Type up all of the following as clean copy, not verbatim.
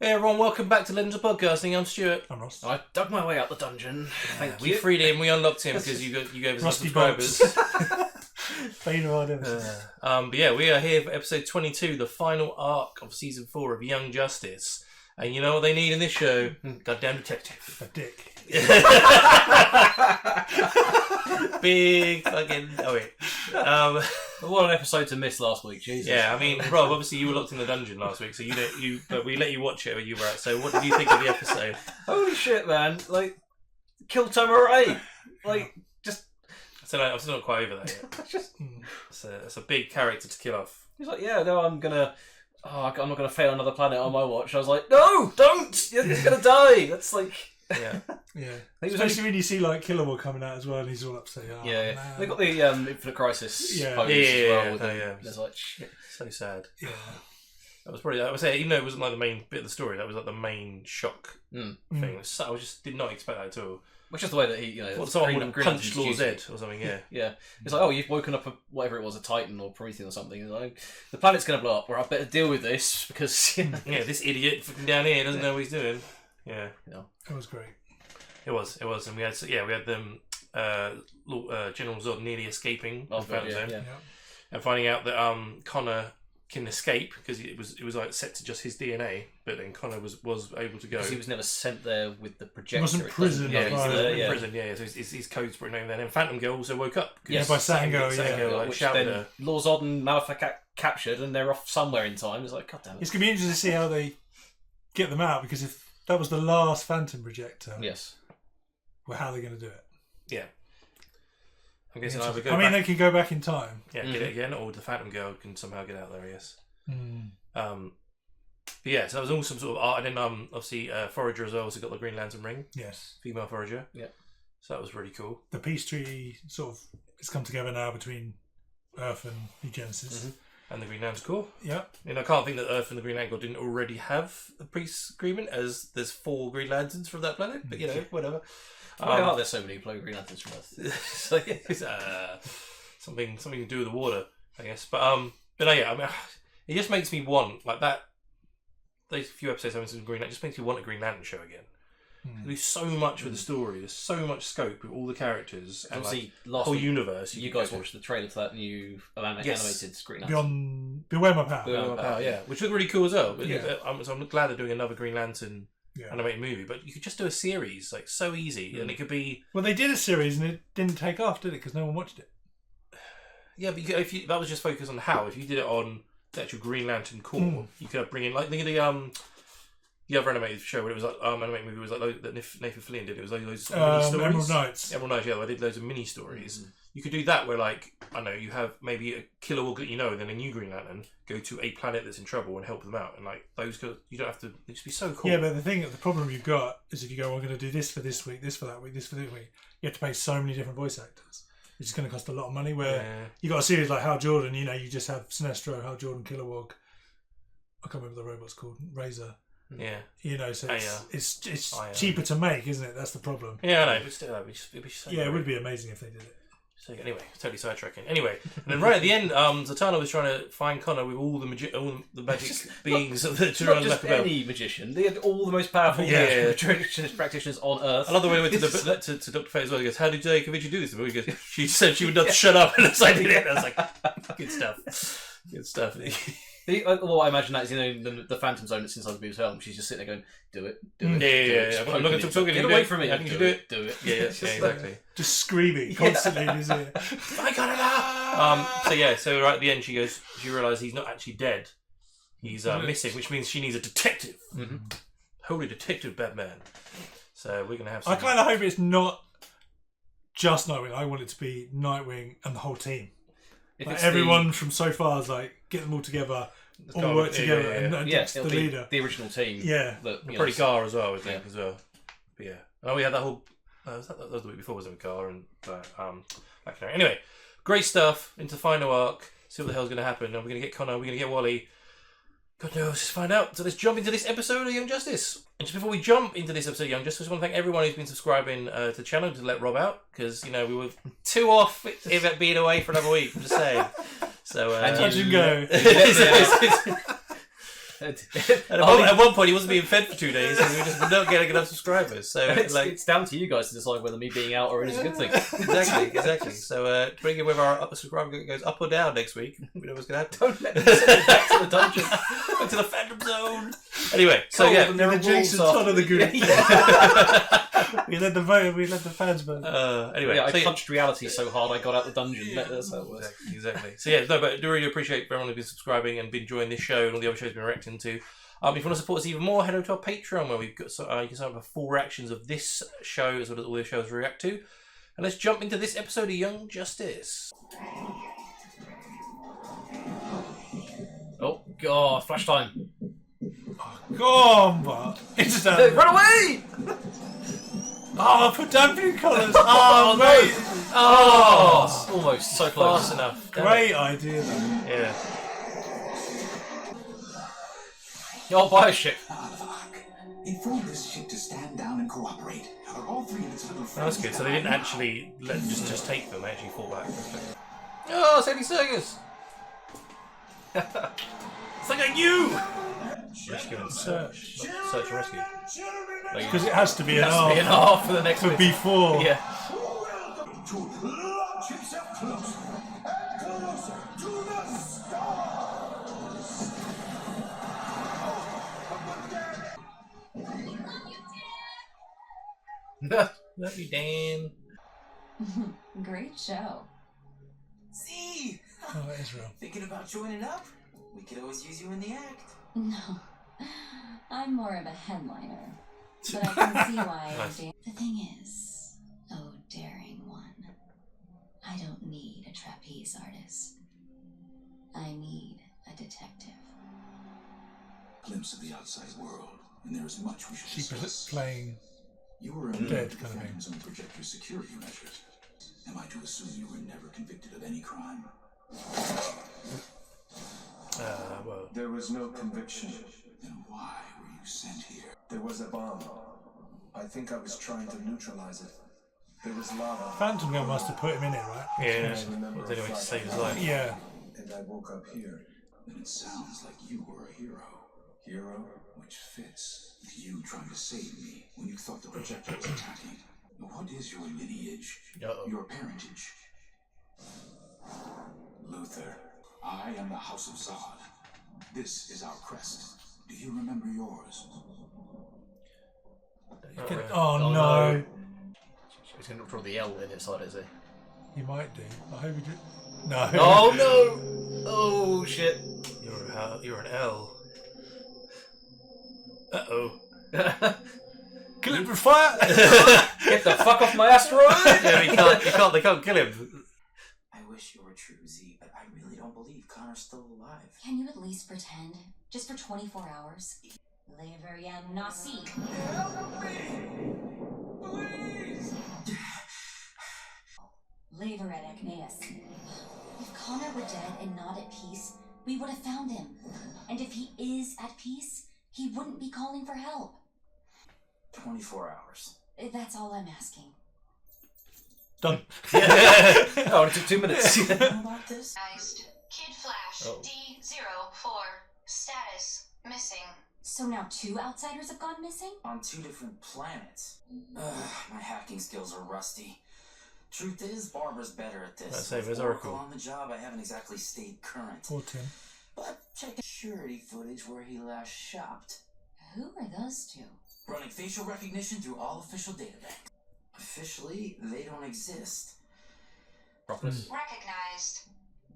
Hey everyone, welcome back to Legends of Podcasting. I'm Stuart. I'm Ross. I dug my way out the dungeon. Thank We you. freed him, we unlocked him because you gave us Rusty subscribers. Bane of our nemesis. But yeah, we are here for episode 22, the final arc of season 4 of Young Justice. And you know what they need in this show? Goddamn detective. A dick. Big fucking... Oh wait. What an episode to miss last week, Jesus. Yeah, I mean, Rob, obviously you were locked in the dungeon last week, so but we let you watch it when you were out. So what did you think of the episode? Holy shit, man. Like, kill Tomoe. Like, just... I'm still not quite over that yet. just... It's a big character to kill off. He's like, yeah, no, I'm not gonna fail another planet on my watch. I was like, no, don't! He's gonna die! That's like... Yeah. Yeah. He was Especially when you see like Killermore coming out as well and he's all upset. Oh, yeah. Man. They got the Infinite Crisis Yeah. pose as well. With him. Yeah. It's like, shit. So sad. Yeah. That was probably, I would say, even though it wasn't like the main bit of the story, that was like the main shock thing. So I just did not expect that at all. Which is the way that he, What, someone would have punched Law's head or something, yeah. Yeah. It's like, oh, you've woken up whatever it was, a Titan or Promethean or something. It's like, the planet's going to blow up, or I better deal with this because... Yeah, this idiot fucking down here doesn't know what he's doing. Yeah. It was great. It was. And we had them, General Zod nearly escaping the Phantom Zone. Yeah. And finding out that Connor can escape because it was like set to just his DNA, but then Connor was able to go. Because he was never sent there with the projector. He wasn't prison. Yeah, Right. in prison. Yeah, so his code's written over there. And Phantom Girl also woke up. Yeah, by Sango. Sango, Which shouted then her. Lord Zod and Malifaux captured, and they're off somewhere in time. It's like, god damn it. It's going to be interesting to see how they get them out because if that was the last Phantom projector, Yes. well, how are they going to do it? Yeah. I'm guessing either go I mean, back, they can go back in time. get it again, or the Phantom Girl can somehow get out there, I guess. Mm. But yeah, so that was all some sort of art. And then obviously Forager as well, also got the Green Lantern ring. Yes. Female Forager. Yeah. So that was really cool. The peace treaty sort of has come together now between Earth and New Genesis. And the Green Lantern's cool. Yeah. And I can't think that Earth and the Green Lantern didn't already have a peace agreement, as there's 4 Green Lanterns from that planet. But whatever. Why are there so many Green Lanterns from Earth? So it's something to do with the water, I guess. But no, yeah, I mean, it just makes me want like that. Those few episodes having some Green Lantern just makes me want a Green Lantern show again. There's so much with the story. There's so much scope with all the characters and Obviously, the last whole week, universe. you guys watched the trailer for that new animated Green Lantern. Beyond Beware My Power. Beware My Power, yeah, which looked really cool as well. But Yeah. so I'm glad they're doing another Green Lantern Yeah. animated movie. But you could just do a series, like so easy, and it could be. Well, they did a series and it didn't take off, did it? Because no one watched it. Yeah, but if that was just focused on how. If you did it on the actual Green Lantern core, you could bring in like think of the other animated show where it was like animated movie was like that Nathan Fillion did. It was like those mini stories. Emerald Knights. Emerald Knights, yeah, I did loads of mini stories. You could do that where like I don't know, you have maybe a Kilowog that and then a new Green Lantern go to a planet that's in trouble and help them out, and like those you don't have to. They just be so cool. Yeah, but the problem you've got is if you go, we're going to do this for this week, this for that week, this for this week, you have to pay so many different voice actors. It's going to cost a lot of money. Where you got a series like Hal Jordan, you just have Sinestro, Hal Jordan, Kilowog. I can't remember the robot's called, Razor. Yeah. So it's cheaper to make, isn't it? That's the problem. Yeah, I know, but still, it'd be so it would be amazing if they did it. So anyway, totally sidetracking. Anyway, and then right at the end, Zatanna was trying to find Connor with all the magic beings that are Not on just any magician. They had all the most powerful practitioners on Earth. I love the way they went to Dr. Fate as well. He goes, "How did they convince you to do this?" He goes, "She said she would not shut up unless I did it." And I was like, "Good stuff, good stuff." Well, I imagine that is the Phantom Zone that's inside the Beaver's helm. She's just sitting there going, "Do it, do it." Yeah. I'm not going to talk. Get away from me. I think you do it. Do it. Yeah, exactly. Just screaming constantly in his ear. I got it up. So right at the end, she realises he's not actually dead. He's missing, which means she needs a detective. Holy detective, Batman. So we're going to have. I kind of hope it's not just Nightwing. I want it to be Nightwing and the whole team. Like everyone from so far is like get them all together, all work together, and that's the leader, the original team. Yeah, probably Gar as well, I think as well. But yeah, we had that whole. That was the week before, wasn't it? Gar and back there. Anyway, great stuff. Into the final arc. See what the hell's going to happen. Are we going to get Connor? Are we going to get Wally? God knows. Let's find out. So let's jump into this episode of Young Justice. And just before we jump into this episode of Young Justice, I just want to thank everyone who's been subscribing to the channel to let Rob out, because we were too off it being away for another week. I'm just saying. So touch and go. At one point, he wasn't being fed for 2 days, and we were just not getting enough subscribers. So it's down to you guys to decide whether me being out or in is a good thing. Exactly. So bring in whether our subscriber goes up or down next week. We know what's going to happen. Don't let me send it back to the dungeon. Back to the Phantom Zone. Anyway, So yeah, The Jason Todd of the group. We let the fans vote. Anyway, I punched reality so hard I got out the dungeon. That's how it was. Exactly. So yeah, no, but I do really appreciate everyone who's been subscribing and been enjoying this show and all the other shows we've been reacting to. If you want to support us even more, head over to our Patreon where we've got you can sign up for full reactions of this show as well as all the shows we react to. And let's jump into this episode of Young Justice. Oh god, flash time. Go on, but it's Run away! Oh, put dampening colours. Oh, mate. Oh, almost so close. Fast enough. Great idea, though. Yeah. Oh, buy a ship. Inform this ship to stand down and cooperate, or all three of its little That's friends. good. So they didn't actually just take them. They actually fall back. Oh, Sadie Circus! It's like you! Rescue and search. Search and rescue. Because it has to be an Has to be an R R for the next for bit. before. Yeah. To launch himself closer and closer to the stars. Love you, Dan. Great show. See? Oh, that is real. Thinking about joining up? We could always use you in the act. No, I'm more of a headliner, but I can see why. Nice. The thing is, oh daring one, I don't need a trapeze artist. I need a detective. Glimpse of the outside world, and there is much we should She discuss. playing. You were Dead immune to the kind of Phantom Zone projector security measures. Am I to assume you were never convicted of any crime? Well. There was no conviction. Then why were you sent here? There was a bomb. I think I was trying to neutralize it. There was lava, Phantom Gun must have put him in it, right? Yeah. I remember Was anyway a to save his flash. life. Yeah. and I woke up here. Then it sounds like you were a hero. Hero? Which fits with you trying to save me when you thought the projector was attacking. What is your lineage? Uh-oh. Your parentage? Luther, I am the House of Zod. This is our crest. Do you remember yours? Oh, Oh, no. no. He's going to draw the L in its side, is he? He might do. I hope he do. No. Oh no! Oh shit! You're an L. Uh-oh. Kill him with fire! Get the fuck off my asteroid! Yeah, they can't kill him. I wish you were true, Z, but I really don't believe Connor's still alive. Can you at least pretend? Just for 24 hours? Lever yam nasi. Lever et Agneus. If Connor were dead and not at peace, we would have found him. And if he is at peace, he wouldn't be calling for help. 24 hours. That's all I'm asking. Done. Oh, it took 2 minutes. You know about this? Kid Flash Oh. D04 status missing. So now 2 outsiders have gone missing? On 2 different planets. My hacking skills are rusty. Truth is, Barbara's better at this. Let's say, With where's Oracle Oracle? on the job, I haven't exactly stayed current. Poor Tim. But check the surety footage where he last shopped. Who are those 2? Running facial recognition through all official databanks. Officially, they don't exist. Recognized.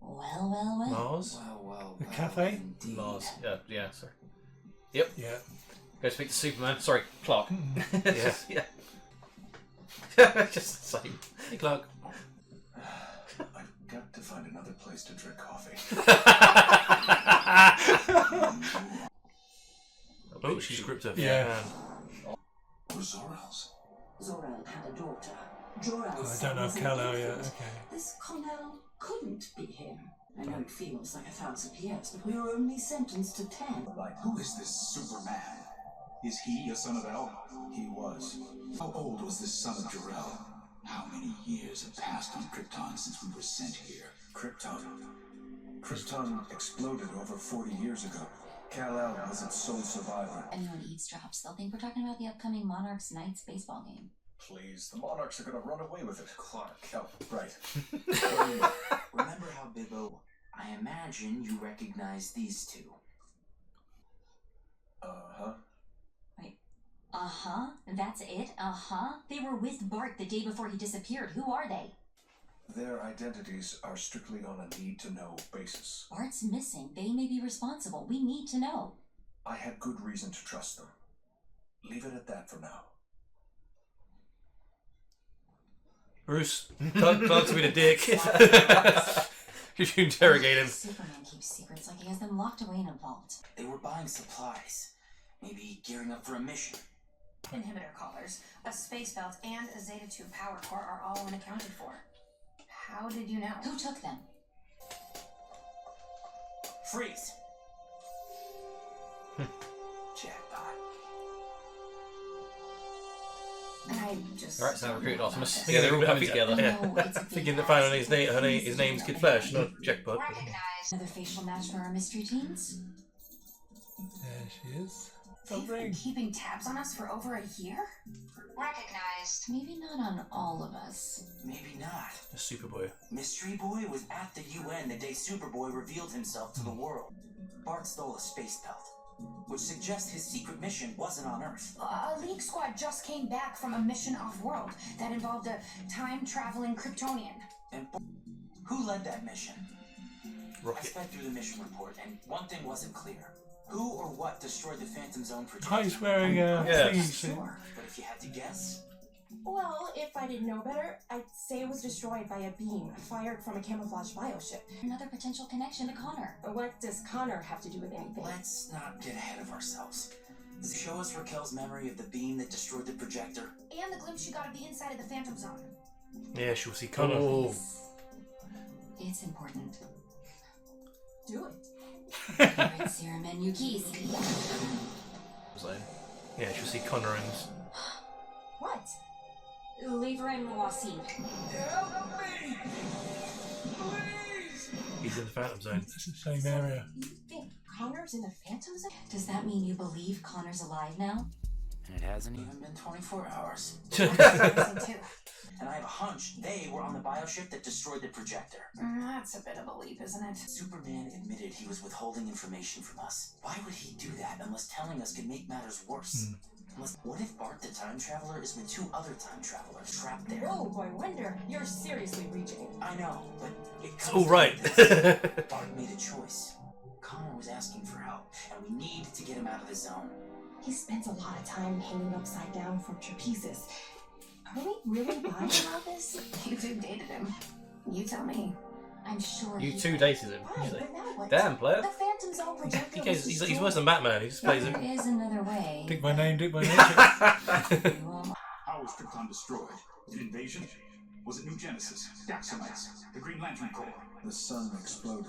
Well. Mars? Well, The cafe? indeed. Mars. Yeah, sorry. Yeah. Go speak to Superman. Sorry, Clark. Yeah. Yeah. Just the same. Hey, Clark. I've got to find another place to drink coffee. Oh, she's gripped her. Yeah. Or Zor-El's. Zor-El had a daughter. Jor-El's I don't know if son was Kal-El an yet. infant. Okay. This Connell couldn't be him. I know it feels like 1,000 years, but we were only sentenced to 10. Who is this Superman? Is he a son of El? He was. How old was this son of Jor-El? How many years have passed on Krypton since we were sent here? Krypton. Krypton exploded over 40 years ago. Kal-El was its sole survivor. Anyone eavesdrops, they'll think we're talking about the upcoming Monarchs Knights baseball game. Please, the Monarchs are gonna run away with it. Clark. Oh, right. Remember how Bibbo... I imagine you recognize these two. Uh-huh. Wait. Uh-huh? That's it? Uh-huh? They were with Bart the day before he disappeared. Who are they? Their identities are strictly on a need-to-know basis. Bart's missing. They may be responsible. We need to know. I had good reason to trust them. Leave it at that for now. Bruce, Clark's been a dick. Could you interrogate him? Superman keeps secrets like he has them locked away in a vault. They were buying supplies. Maybe gearing up for a mission. Inhibitor collars, a space belt, and a Zeta 2 power core are all unaccounted for. How did you know? Who took them? Freeze! Jackpot. I just... Alright, so I recruited Optimus. Yeah, They're all coming together. Yeah. No, it's a big Thinking that ass. finally his name's Kid Flash, not Jackpot. Recognized. Another facial match for our mystery teens? There she is. They've been keeping tabs on us for over a year? Recognized. Maybe not on all of us. Maybe not. A Superboy. Mystery Boy was at the UN the day Superboy revealed himself to the world. Bart stole a space belt, which suggests his secret mission wasn't on Earth. A League squad just came back from a mission off-world that involved a time-traveling Kryptonian. And who led that mission? I Rocket. sped through the mission report, and one thing wasn't clear. Who or what destroyed the Phantom Zone projector? Oh, he's wearing a Yeah. thingy suit. Sure, but if you had to guess, Well, if I didn't know better, I'd say it was destroyed by a beam fired from a camouflage bioship. Another potential connection to Connor. But what does Connor have to do with anything? let's not get ahead of ourselves. Does it show us Raquel's memory of the beam that destroyed the projector? And the glimpse you got of the inside of the Phantom Zone. Yeah, she'll see Connor. Oh. It's important. Do it. Alright, Serum and Yuki's. Yeah, she'll see Connor and... What? Leave her in Mawasib. He's in the Phantom Zone. It's the same area. You think Connor's in the Phantom Zone? Does that mean you believe Connor's alive now? And it hasn't even been 24 hours. Too. And I have a hunch they were on the bioship that destroyed the projector. That's a bit of a leap, isn't it? Superman admitted he was withholding information from us. Why would he do that unless telling us could make matters worse? What if Bart the Time Traveler is with two other Time Travelers trapped there? Whoa, boy wonder. You're seriously reaching. I know, but it comes All right. down to this. Bart made a choice. Connor was asking for help, and we need to get him out of the zone. He spends a lot of time hanging upside down from trapezes. Are we really lying about this? You two dated him. You tell me. I'm sure You he- two dated him. Fine, but now what? Damn, player. The Phantom Zone projector was He's destroyed. worse than Batman. He just plays There him. is another way. Dick by name, dick by name. How was Krypton destroyed? An invasion? Was it New Genesis, Daxamites, the Green Lantern Corps? The sun exploded.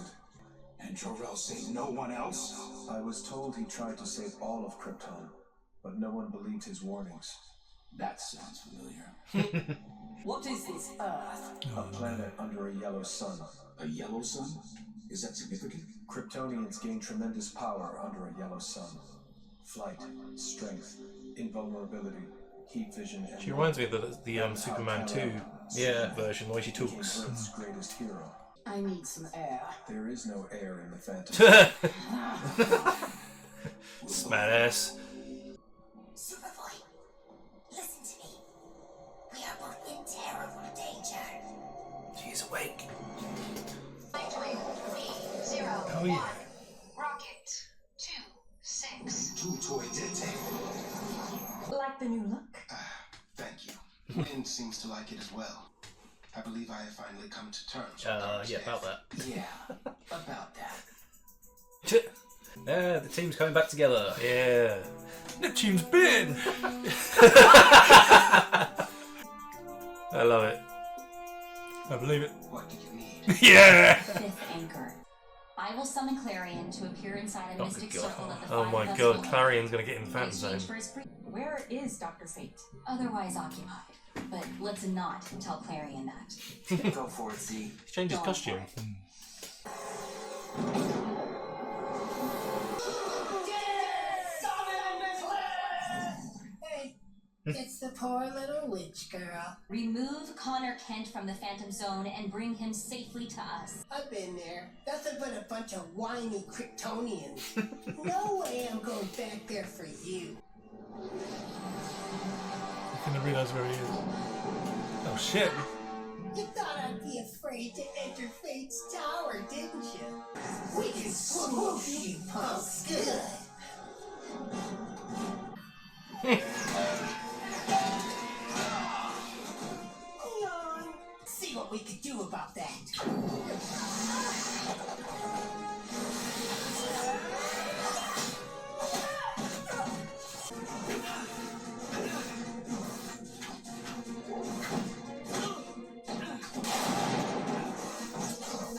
And Jor-El saved no one else? I was told he tried to save all of Krypton, but no one believed his warnings. That sounds familiar. What is this Earth? A planet under a yellow sun. A yellow sun? Is that significant? Kryptonians gain tremendous power under a yellow sun. Flight, strength, invulnerability, heat vision, and She reminds me of the Superman 2 version, the way she became talks. Earth's greatest hero. I need some air. There is no air in the Phantom. Smartass. Superboy, listen to me. We are both in terrible danger. She's awake. V0 Oh, yeah. Rocket 2-6. Two-toy detective. Like the new look? Thank you. Wynn seems to like it as well. I believe I have finally come to terms with Connor's Yeah, death. about that. Yeah, about that. Yeah, the team's coming back together. Yeah. Neptune's been! I love it. I believe it. What do you need? Yeah! Fifth anchor. I will summon Clarion to appear inside a Oh, mystic good God. circle that the Oh five my of us god, will Clarion's gonna get in the in Phantom Zone. exchange for his Where is Dr. Fate? otherwise occupied. But let's not tell Clarion that. Go for it, Z. He's changed his Go costume. for it. It's the poor little witch girl. Remove Connor Kent from the Phantom Zone and bring him safely to us. I've been there. Nothing but a bunch of whiny Kryptonians. No way I'm going back there for you. I'm gonna realise where he is. Oh shit! You thought I'd be afraid to enter Fate's tower, didn't you? We can swoosh you punks good. See what we could do about that.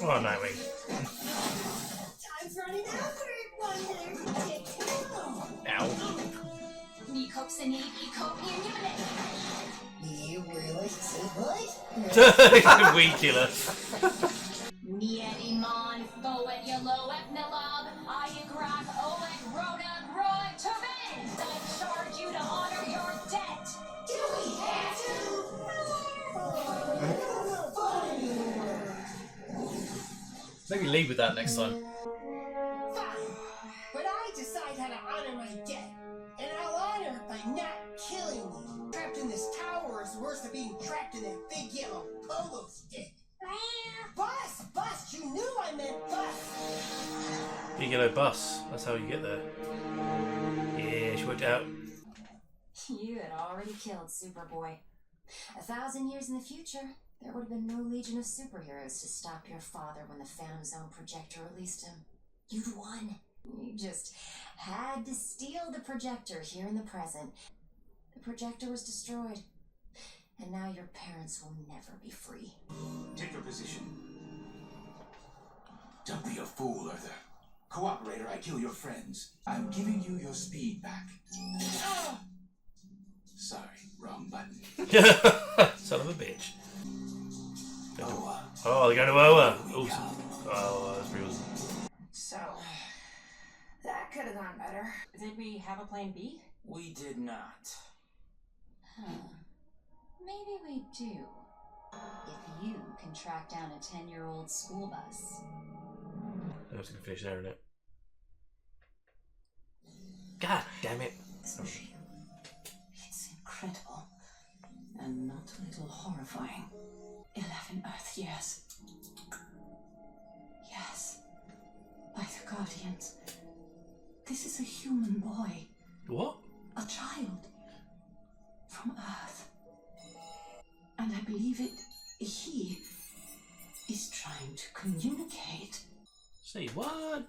Oh, Nightwing. Time's running out, Third Wonder. Get down. Ow. You really say what? Weed killer. Niediman, Foet Yaloet Nilab, Ayagrak, Oet Rhoda, Roy Turbin. I charge you to honor your debt. Do we have to? Maybe lead with that next time. Fine. But I decide how to honor my debt. And I'll honor it by not killing you. Trapped in this tower is worse than being trapped in that big yellow polo stick. Bus! You knew I meant bus! Big yellow bus. That's how you get there. Yeah, she worked it out. You had already killed Superboy. 1,000 years in the future, there would have been no legion of superheroes to stop your father when the Phantom Zone projector released him. You'd won. You just had to steal the projector here in the present. The projector was destroyed. And now your parents will never be free. Take your position. Don't be a fool, Arthur. Cooperate or I kill your friends. I'm giving you your speed back. Sorry, wrong button. Son of a bitch. Oa. Oh, they're going to Oa. Awesome. Oh, that's pretty awesome. So, that could have gone better. Did we have a plan B? We did not. Huh. Maybe we do. If you can track down a 10-year-old school bus. I was going to finish there, isn't it? God damn it. It's incredible. And not a little horrifying. 11 Earth years. Yes. By the Guardians. This is a human boy. What? A child. From Earth. And I believe he is trying to communicate. Say what?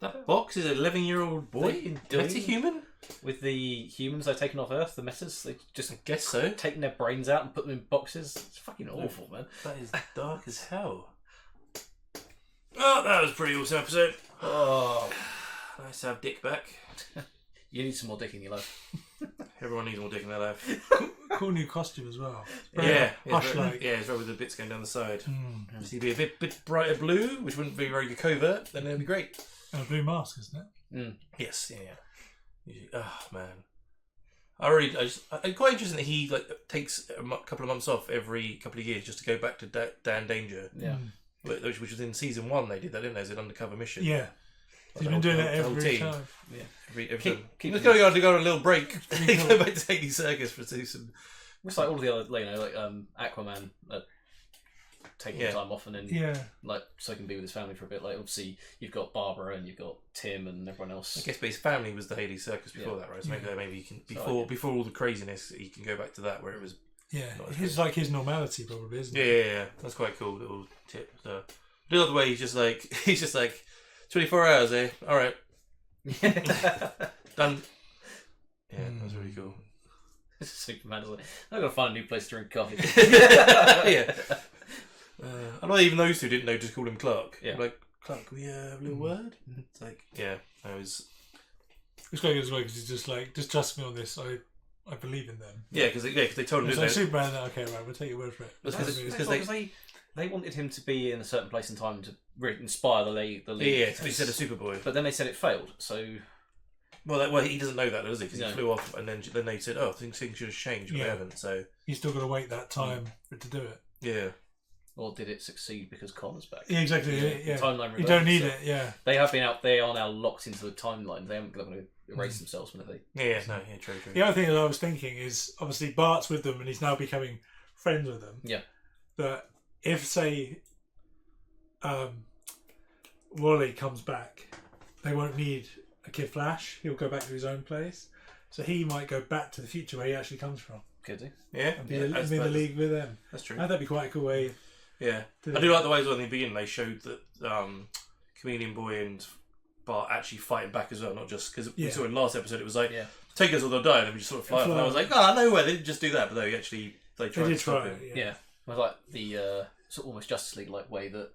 That box is an 11-year-old boy? Meta-human? With the humans they've taken off Earth, the metas, they just I guess so. taking their brains out and put them in boxes. It's fucking awful, man. That is dark as hell. Oh, that was a pretty awesome episode. Oh, nice to have Dick back. You need some more dick in your life. Everyone needs more Dick in their life. Cool new costume as well. Yeah, Hush-like. Yeah, it's right with the bits going down the side. Mm. So you'd be a bit brighter blue, which wouldn't be very covert, then it'd be great. And a blue mask, isn't it? Mm. Yes, yeah. Oh man, I'm quite interested that he takes a couple of months off every couple of years just to go back to Dan Danger. Yeah, which was in season 1. They did that, didn't they? As an undercover mission. Yeah, he's been doing it every time. Yeah, every time. He's going to go on a little break. Go back to Haiti Circus for season. It's like all the other, Aquaman. Taking time off and then so he can be with his family for a bit. Like obviously you've got Barbara and you've got Tim and everyone else. I guess, but his family was the Hades Circus before that, right? So maybe you can before all the craziness, you can go back to that where it was. Yeah, it's like his normality, probably, isn't it? Yeah. That's quite cool little tip. So, I love the way he's just like 24 hours, eh? All right, done. Yeah, that's really cool. Superman is like, I've got to find a new place to drink coffee. Yeah. I know even those two didn't know, just call him Clark. Yeah. Like, Clark, can we have a little word? It's like, yeah, I was. It's quite good as well because he's just like, just trust me on this. I believe in them. Yeah, because they told him. It's like Superman. Okay, right, we'll take your word for it. Because they wanted him to be in a certain place in time to inspire the league. Yeah, so he said a Superboy, but then they said it failed. So Well, he doesn't know that, does he? Because he flew off, and then they said, "Oh, things should have changed," but they haven't. So you still got to wait that time for it to do it. Yeah. Or did it succeed because Connor's back? Yeah, exactly. Yeah. Timeline you don't need so it. Yeah. They have been out. They are now locked into the timeline. They haven't got to erase themselves when they. Yeah. No. Yeah. True. The other thing that I was thinking is obviously Bart's with them, and he's now becoming friends with them. Yeah. That if say, Wally comes back, they won't need a Kid Flash. He'll go back to his own place, so he might go back to the future where he actually comes from. Could he? Yeah. And be in the league with them. That's true. That'd be quite a cool way. Yeah, I do like the way as well in the beginning they showed that Chameleon Boy and Bart actually fighting back as well, not just because we saw in the last episode it was like take us or they'll die, and then we just sort of fly off. And I was like, no way, they didn't just do that, but they tried to stop him. Yeah, I like the sort of almost Justice League like way that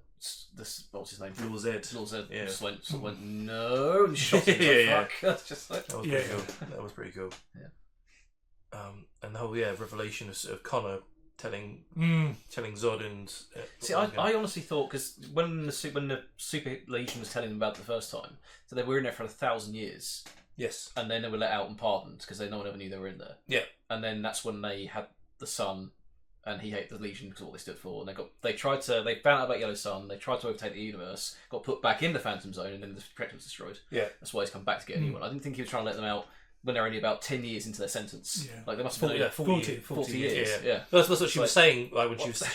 this what's his name, Lord Zed just went no and shot him. Fuck. That's just like that was pretty cool. That was pretty cool. Yeah, and the whole revelation of Connor telling Zod and see, I honestly thought because when the Super Legion was telling them about it the first time, so they were in there for 1,000 years. Yes, and then they were let out and pardoned because no one ever knew they were in there. Yeah, and then that's when they had the Sun, and he hated the Legion because of what they stood for. And they found out about Yellow Sun. They tried to overtake the universe, got put back in the Phantom Zone, and then the Protector was destroyed. Yeah, that's why he's come back to get a new one. I didn't think he was trying to let them out when they're only about 10 years into their sentence. Yeah. Like they must have been 40 years. Yeah. That's what she was saying. Like when she was on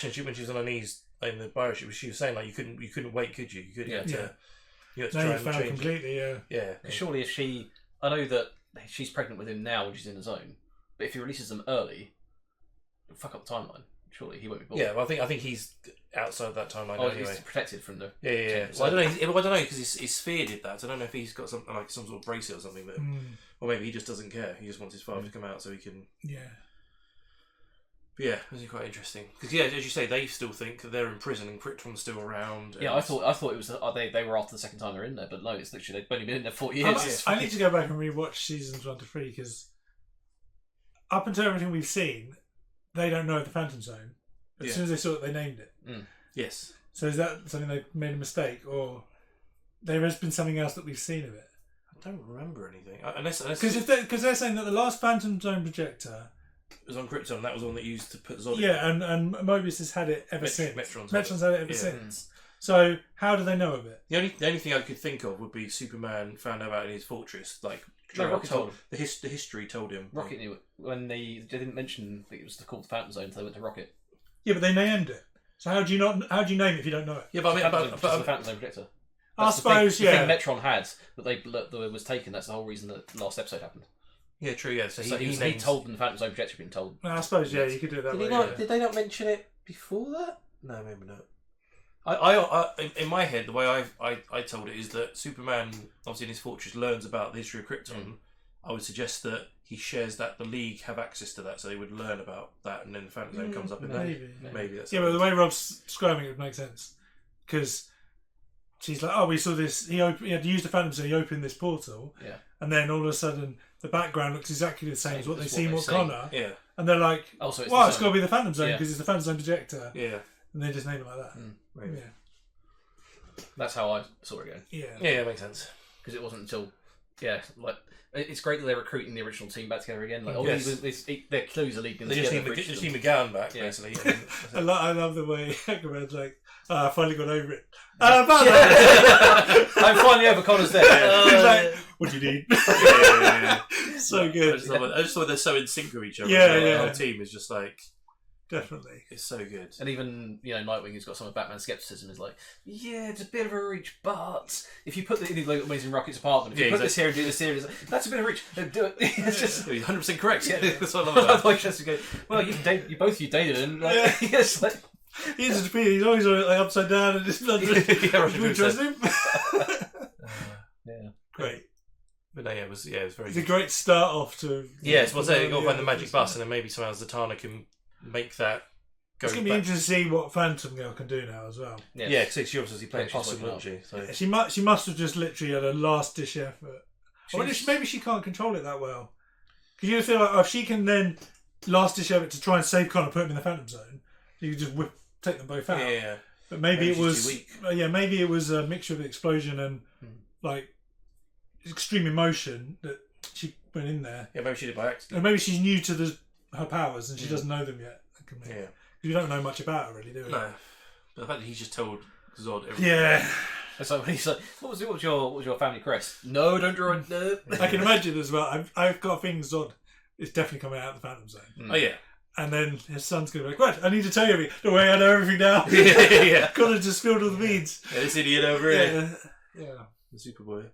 her knees in the bioship, she was saying like you couldn't wait, could you? You couldn't. You had to try and change completely. It. Yeah. Surely, if I know that she's pregnant with him now when she's in the zone, but if he releases them early, it'll fuck up the timeline. Surely he won't be born. Yeah, well, I think he's outside that timeline anyway. He's protected from the. Yeah. Well, I don't know because his sphere did that. So I don't know if he's got something like some sort of bracelet or something that, or maybe he just doesn't care. He just wants his father to come out so he can. Yeah. But yeah, this is quite interesting because as you say, they still think that they're in prison and Krypton's still around. Yeah, I thought it was they were after the second time they're in there, but no, it's literally they've only been in there 40 years. I need to go back and rewatch seasons 1 to 3 because up until everything we've seen, they don't know the Phantom Zone. As soon as they saw it, they named it. Yes. So is that something they made a mistake, or there has been something else that we've seen of it? I don't remember anything. Unless because they're saying that the last Phantom Zone projector was on Krypton. That was the one that used to put Zod. Yeah, and Mobius has had it ever since. Metron's had it ever since. So how do they know of it? The only thing I could think of would be Superman found out about it in his fortress. Like Rocket told him. The history told him. Rocket knew it when they didn't mention that it was called the Phantom Zone until they went to Rocket. Yeah, but they named it. So how do you name it if you don't know it? Yeah, but I mean, the Phantom Zone projector. I suppose, the thing Metron had that was taken. That's the whole reason that the last episode happened. Yeah, true. Yeah, so he told them the Phantom Zone projector had been told. Well, I suppose you could do it that way. Did they not mention it before that? No, maybe not. I in my head, the way I told it is that Superman, obviously in his fortress, learns about the history of Krypton. I would suggest that he shares that the League have access to that, so they would learn about that, and then the Phantom Zone comes up in there. Maybe that's but the way Rob's describing it would make sense because she's like, "Oh, we saw this. He had to use the Phantom Zone. He opened this portal, and then all of a sudden the background looks exactly the same as what they see in Connor. Yeah, and they're like, "Oh, so it's got to be the Phantom Zone because it's the Phantom Zone projector." Yeah, and they just name it like that. Maybe. Yeah, that's how I saw it going. Yeah, makes sense because it wasn't until it's great that they're recruiting the original team back together again. Like, their clues are leading. They just need McGowan back, basically. I love the way Aquaman's like, I finally got over it. I'm finally over Connor's death. He's like, what do you need? So good. I just thought they're so in sync with each other. The whole team is just like. Definitely. It's so good. And even, Nightwing, who's got some of Batman's skepticism, is like, yeah, it's a bit of a reach, but if you put the Amazing Rocket's apartment, if you put this here and do this here, it's like, that's a bit of a reach. Do it. It's just 100% correct. Yeah. That's what I love about like, just go, well, you dated him. Like, it's like, he's always like upside down and just do we trust him? Great. But no, it was very It's good. a great start off to. Yes, you got to find the magic bus, and then maybe somehow Zatanna can make that go. It's going to be interesting to see what Phantom Girl can do now as well. Yeah, because she obviously playing possible, isn't she? So. She must have just literally had a last ditch effort. Maybe she can't control it that well. Because you feel like if she can then last ditch effort to try and save Connor, put him in the Phantom Zone, you could just take them both out. Yeah. But maybe it was maybe it was a mixture of explosion and like extreme emotion that she went in there. Yeah, maybe she did by accident. And maybe she's new to her powers and she doesn't know them yet. Yeah. We don't know much about her, really, do we? No. But the fact that he's just told Zod everything. Yeah. It's like when he's like, what was your family crest? No, don't draw it. No. I can imagine as well. I've got a feeling Zod is definitely coming out of the Phantom Zone. Oh, yeah. And then his son's going to be like, what? I need to tell you everything. Don't worry, I know everything now. Yeah. Connor just spilled all the beans. Yeah, this idiot over here. Yeah. The Superboy.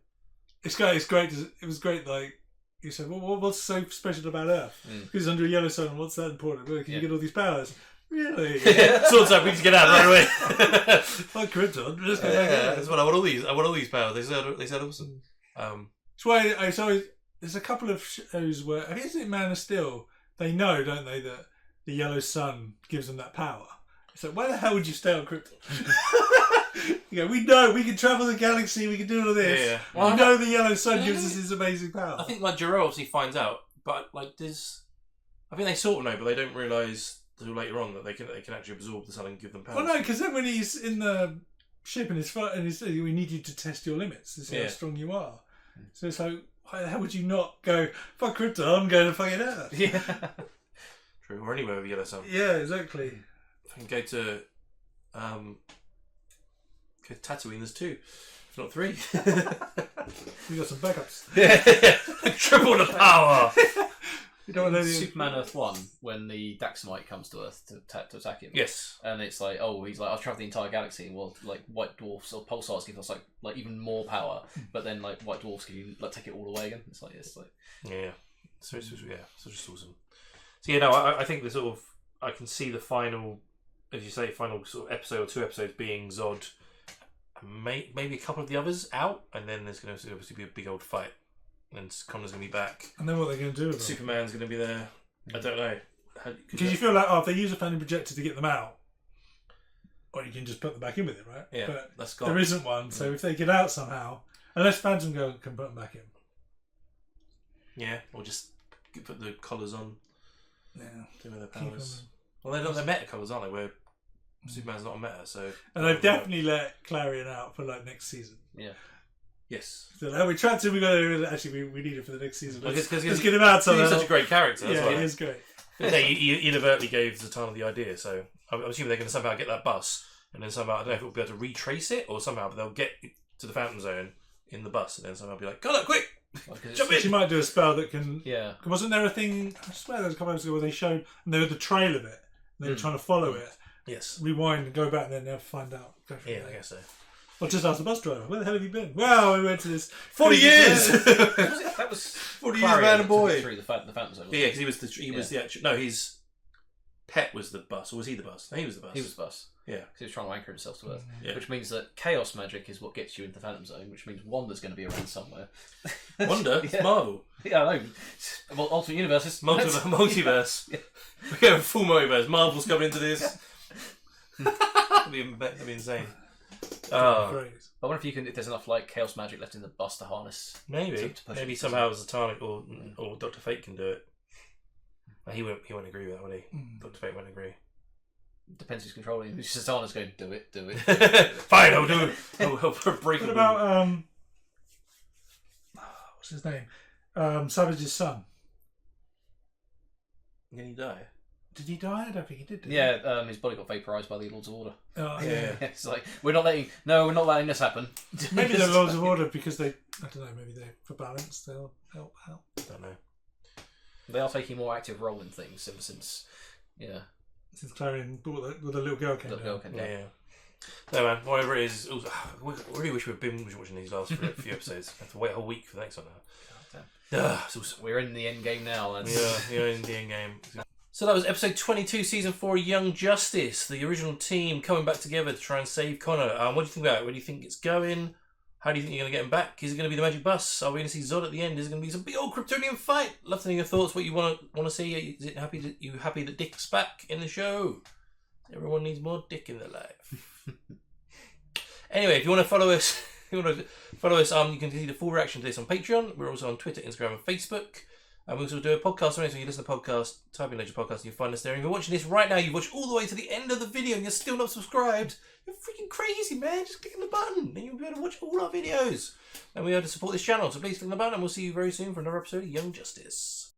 It's great. It was great, like, you said, well, what's so special about Earth? Because under a yellow sun, what's that important? Well, can you get all these powers? Really? Swords up, we need to get out right away. Like Krypton. Just that's what I want all these. I want all these powers. They said awesome. That's why I saw. There's a couple of shows where I think it's in Man of Steel. They know, don't they, that the yellow sun gives them that power. It's like, why the hell would you stay on Krypton? We know we can travel the galaxy. We can do all this. Yeah. Well, we know the yellow sun gives us this amazing power. I think like Jaro obviously finds out, but like there's, I think they sort of know, but they don't realise until later on that they can actually absorb the sun and give them powers. Well, no, because then when he's in the ship and he says, we need you to test your limits to see how strong you are. So it's like, why the hell would you not go, fuck Krypton, I'm going to fucking Earth? Yeah. True, or anywhere with yellow sun. Yeah, exactly. I can go to Tatooine, there's 2, if not 3. We got some backups. Triple the power. You don't know Superman Earth 1, when the Daxamite comes to Earth to attack him. Yes. And it's like, he's like, I've travelled the entire galaxy, and well, like white dwarfs or pulsars give us like even more power, but then like white dwarfs can you take it all away again. It's like yeah. So it's just awesome. So yeah, no, I think the sort of I can see the final, as you say, final sort of episode or 2 episodes being Zod, maybe a couple of the others out, and then there's going to obviously be a big old fight. And Connor's going to be back. And then what are they going to do with them? Superman's going to be there. I don't know. Because you feel like, if they use a phantom projector to get them out, or you can just put them back in with it, right? Yeah, but that's gone. There isn't one, so if they get out somehow, unless Phantom Girl can put them back in. Yeah, or just put the collars on. Yeah. Do their powers. Well, they're meta collars, aren't they? Where Superman's not a meta, so... And they've definitely let Clarion out for like next season. Yeah. Yes. So we trapped him. We got to actually we need him for the next season. Let's get him He's out. such a great character. That's why. He is great. He inadvertently gave Zatanna the idea, so I'm assuming they're going to somehow get that bus, and then somehow I don't know if it'll be able to retrace it or somehow, but they'll get to the Phantom Zone in the bus, and then somehow be like, "Connor, quick, jump in!" She might do a spell that can. Yeah. Wasn't there a thing? I swear there was a couple of episodes where they showed and they had the trail of it. And they were trying to follow it. Yes. Rewind and go back, and then they'll find out. Yeah, I guess so. Or just ask the bus driver, where the hell have you been? Well, we went to this 40 years. That was 40 years, man and boy. Through the Phantom Zone. Yeah, because he was the actual. No, his pet was the bus, or was he the bus? No, he was the bus. He was the bus. Yeah, because he was trying to anchor himself to Earth, yeah. Which means that chaos magic is what gets you into the Phantom Zone, which means Wanda's going to be around somewhere. Wanda, it's Marvel. Yeah, I know. Well, alternate universes, multiverse. Yeah. We have a full multiverse. Marvel's coming into this. That'd be insane. I wonder if you can. If there's enough like chaos magic left in the bus to harness. Maybe somehow Zatanna or Dr. Fate can do it. He won't agree with that, would he? Dr. Fate won't agree. Depends who's controlling him. Zatanna's going, do it. Fine, I'll do it. I'll break. What about what's his name? Savage's son. Can he die? Did he die? I don't think he did. Yeah, his body got vaporised by the Lords of Order. Oh, yeah. It's like we're not letting this happen. Maybe the Lords of Order because I don't know. Maybe they for balance they'll help out. I don't know. They are taking a more active role in things ever since. Yeah. Since Clarion bought the little girl came down. Yeah. No man, whatever it is, I really wish we'd been watching these last few episodes. I have to wait a whole week for the next one now. We're in the end game now. We're in the end game. So that was episode 22, season 4, Young Justice. The original team coming back together to try and save Connor. What do you think about it? Where do you think it's going? How do you think you're going to get him back? Is it going to be the magic bus? Are we going to see Zod at the end? Is it going to be some big old Kryptonian fight? Love to know your thoughts. What you want to see? Is it you happy that Dick's back in the show? Everyone needs more Dick in their life. Anyway, if you want to follow us, you can see the full reaction to this on Patreon. We're also on Twitter, Instagram, and Facebook. And we also do a podcast. So you listen to podcast, type in Legend Podcast, and you'll find us there. And if you're watching this right now, you've watched all the way to the end of the video, and you're still not subscribed. You're freaking crazy, man. Just click on the button, and you'll be able to watch all our videos. And we have to support this channel, so please click on the button, and we'll see you very soon for another episode of Young Justice.